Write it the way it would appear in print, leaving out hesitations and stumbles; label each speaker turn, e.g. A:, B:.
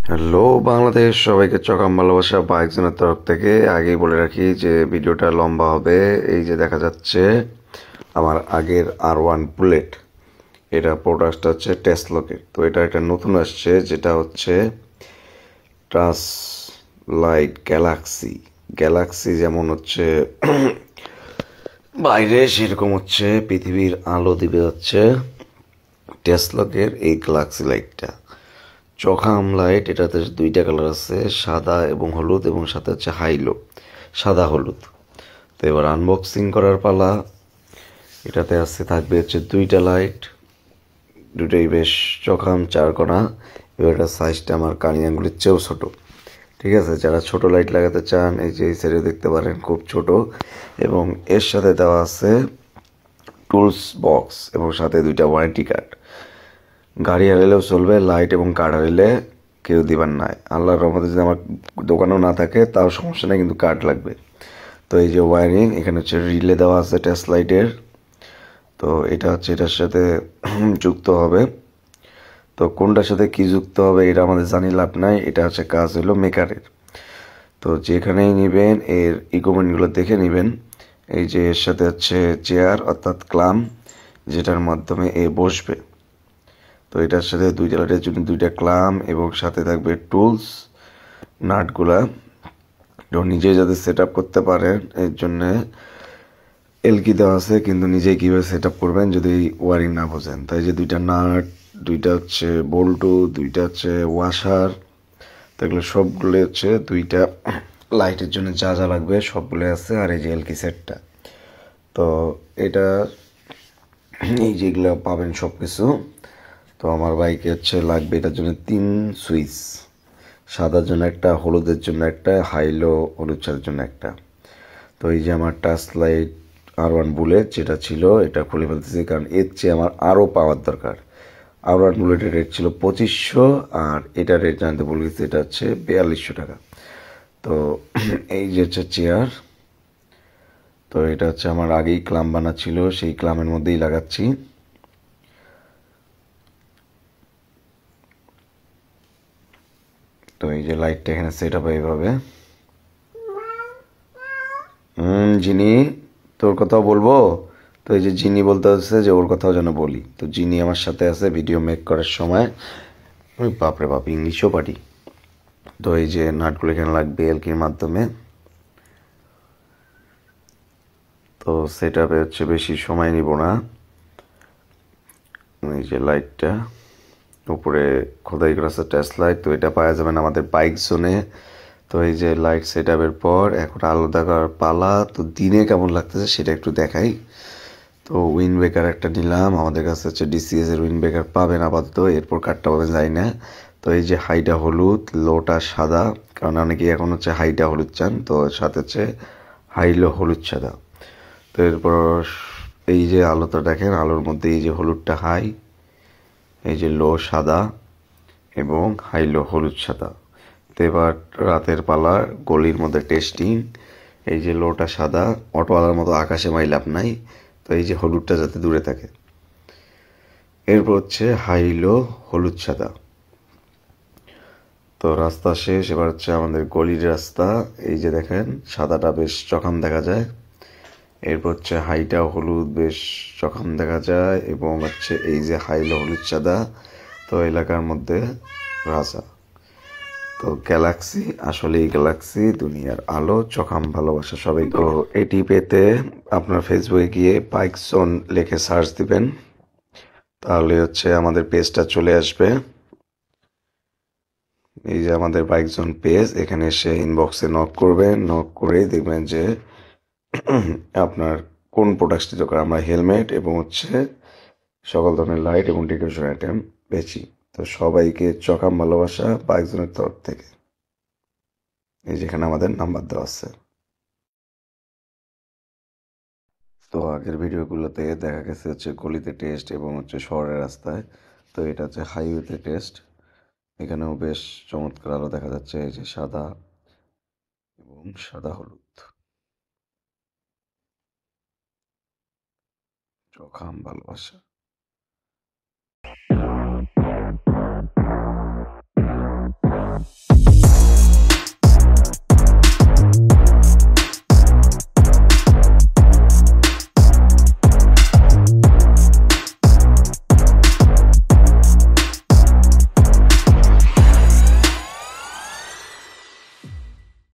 A: Hello Bangladesh, সবাইকে চকাম ভালোবাসা bike জোনের তরফ থেকে। আগেই বলে রাখি যে ভিডিওটা লম্বা হবে। এই যে দেখা যাচ্ছে আমার আগের R1 বুলেট, এটা প্রোডাক্টটা হচ্ছে টেসলকের। তো এটা একটা নতুন আসছে, যেটা হচ্ছে ট্রাস লাইট গ্যালাক্সি। গ্যালাক্সি যেমন হচ্ছে বাইরে, সেরকম হচ্ছে পৃথিবীর আলো দিবে হচ্ছে টেসলকের এই গ্যালাক্সি লাইটটা। চোখাম লাইট, এটাতে দুইটা কালার আছে, সাদা এবং হলুদ, এবং সাথে হচ্ছে হাইলো, সাদা হলুদ। তো এবার আনবক্সিং করার পালা। এটাতে আছে থাকবে হচ্ছে দুইটা লাইট, দুটোই বেশ চোখাম চারকোনা। এবার এটার সাইজটা আমার কানি আঙ্গুলের চেয়েও ছোটো। ঠিক আছে, যারা ছোট লাইট লাগাতে চান এই যে এই সাইডে দেখতে পারেন, খুব ছোট। এবং এর সাথে দেওয়া আছে টুলস বক্স এবং সাথে দুইটা ওয়ারেন্টি কার্ড। গাড়ি হারাইলেও চলবে, লাইট এবং কার্ড হারাইলে কেউ দিবার নাই। আল্লাহর রহমতে যদি আমার দোকানেও না থাকে তাও সমস্যা নেই, কিন্তু কার্ড লাগবে। তো এই যে ওয়ারিং, এখানে হচ্ছে রিলে দেওয়া আছে টেস্ট লাইটের। তো এটা হচ্ছে এটার সাথে যুক্ত হবে। তো কোনটার সাথে কি যুক্ত হবে এটা আমাদের জানি লাভ নাই, এটা হচ্ছে কাজ হলো মেকারের। তো যেখানেই নেবেন এর ইকুইপমেন্টগুলো দেখে নেবেন। এই যে এর সাথে হচ্ছে চেয়ার অর্থাৎ ক্লাম, যেটার মাধ্যমে এ বসবে। তো এটার সাথে দুইটা লাইটের জন্য দুইটা ক্লাম, এবং সাথে থাকবে টুলস, নাটগুলা। নিজে যাতে সেট আপ করতে পারেন এর জন্যে এলকি দেওয়া আছে, কিন্তু নিজে কীভাবে সেট আপ করবেন যদি ওয়ারিং না বোঝেন। তাই যে দুইটা নাট, দুইটা হচ্ছে বল্টু, দুইটা হচ্ছে ওয়াশার। তো এগুলো সবগুলো হচ্ছে দুইটা লাইটের জন্য যা যা লাগবে সবগুলো আছে। আর এই যে এলকি সেটটা, তো এটা এই যেগুলো পাবেন সব কিছু। তো আমার বাইকে হচ্ছে লাগবে এটার জন্য 3 সুইচ, সাদার জন্য একটা, হলুদের জন্য একটা, হাইলো হলুদ ছাদের জন্য একটা। তো এই যে আমার টাচ লাইট R1 বুলেট যেটা ছিল, এটা খুলে ফেলতেছি, কারণ এর চেয়ে আমার আরও পাওয়ার দরকার। R1 বুলেটের রেট ছিল 2500, আর এটার রেট জানতে ভুলে গেছি, এটা হচ্ছে 4200 টাকা। তো এই যে হচ্ছে চেয়ার। তো এটা হচ্ছে আমার আগেই ক্লাম বানা ছিল, সেই ক্লামের মধ্যেই লাগাচ্ছি। তো এই যে লাইটটা এখানে সেট আপ এইভাবে। জিনি, তোর কথাও বলবো। তো এই যে জিনি বলতে হচ্ছে যে ওর কথাও যেন বলি। তো জিনি আমার সাথে আছে ভিডিও মেক করার সময়। ওই বাপরে বাপ, ইংলিশও পারি। তো এই যে নাটগুলো এখানে লাগবে এলকির মাধ্যমে। তো সেট আপে হচ্ছে বেশি সময় নিব না। এই যে লাইটটা উপরে খোদাই করা আছে টেস্ট লাইট, তো এটা পাওয়া যাবেন আমাদের বাইক জোনে। তো এই যে লাইট সেট আপের পর এখন আলো দেখার পালা। তো দিনে কেমন লাগতেছে সেটা একটু দেখাই। তো উইন্ড ব্রেকার একটা নিলাম, আমাদের কাছে হচ্ছে ডিসিএস এর উইন্ড ব্রেকার পাবেন আপাতত, এরপর কাঠটা পাবেন যাই না। তো এই যে হাইটা হলুদ, লোটা সাদা, কারণ অনেকেই এখন হচ্ছে হাইটা হলুদ চান, তো সাথে হচ্ছে হাইলো হলুদ সাদা। তো এরপর এই যে আলোটা দেখেন, আলোর মধ্যে এই যে হলুদটা হাই, এই যে লো সাদা, এবং হাইলো হলুদ সাদা। তো এবার রাতের পালা, গলির মধ্যে টেস্টিং। এই যে লোটা সাদা, অটোওয়ালার মতো আকাশে মাইলাপ নাই। তো এই যে হলুদটা যাতে দূরে থাকে। এরপর হচ্ছে হাইলো হলুদ সাদা। তো রাস্তা শেষ, এবার হচ্ছে আমাদের গলির রাস্তা। এই যে দেখেন সাদাটা বেশ চকাম দেখা যায়। এরপর হচ্ছে হাইটা হলুদ বেশ চকাম দেখা যায়, এবং হচ্ছে এই যে হাইলো হলুদ সাদা। তো এলাকার মধ্যে রাজা। তো গ্যালাক্সি, আসলে এই গ্যালাক্সি দুনিয়ার আলো, চকাম ভালোবাসা সবাই। তো এটি পেতে আপনার ফেসবুকে গিয়ে বাইক জোন লিখে সার্চ দিবেন, তাহলে হচ্ছে আমাদের পেজটা চলে আসবে। এই যে আমাদের বাইক জোন পেজ, এখানে এসে ইনবক্সে নক করবেন, নক করে দেখবেন যে আপনার কোন প্রোডাক্টটি দরকার। আমরা হেলমেট এবং হচ্ছে সকল ধরনের লাইট এবং ডেকোরেশন আইটেম বেচি। তো সবাইকে চকাম ভালোবাসা বাইক জোনের তরফ থেকে। এই যেখানে আমাদের নাম্বার দেওয়া আছে। তো আগের ভিডিওগুলোতে দেখা গেছে হচ্ছে গলিতে টেস্ট এবং হচ্ছে শহরের রাস্তায়। তো এটা হচ্ছে হাইওয়েতে টেস্ট। এখানেও বেশ চমৎকার আলো দেখা যাচ্ছে, এই যে সাদা এবং সাদা হলুদ। চোখাম ভালোবাসা।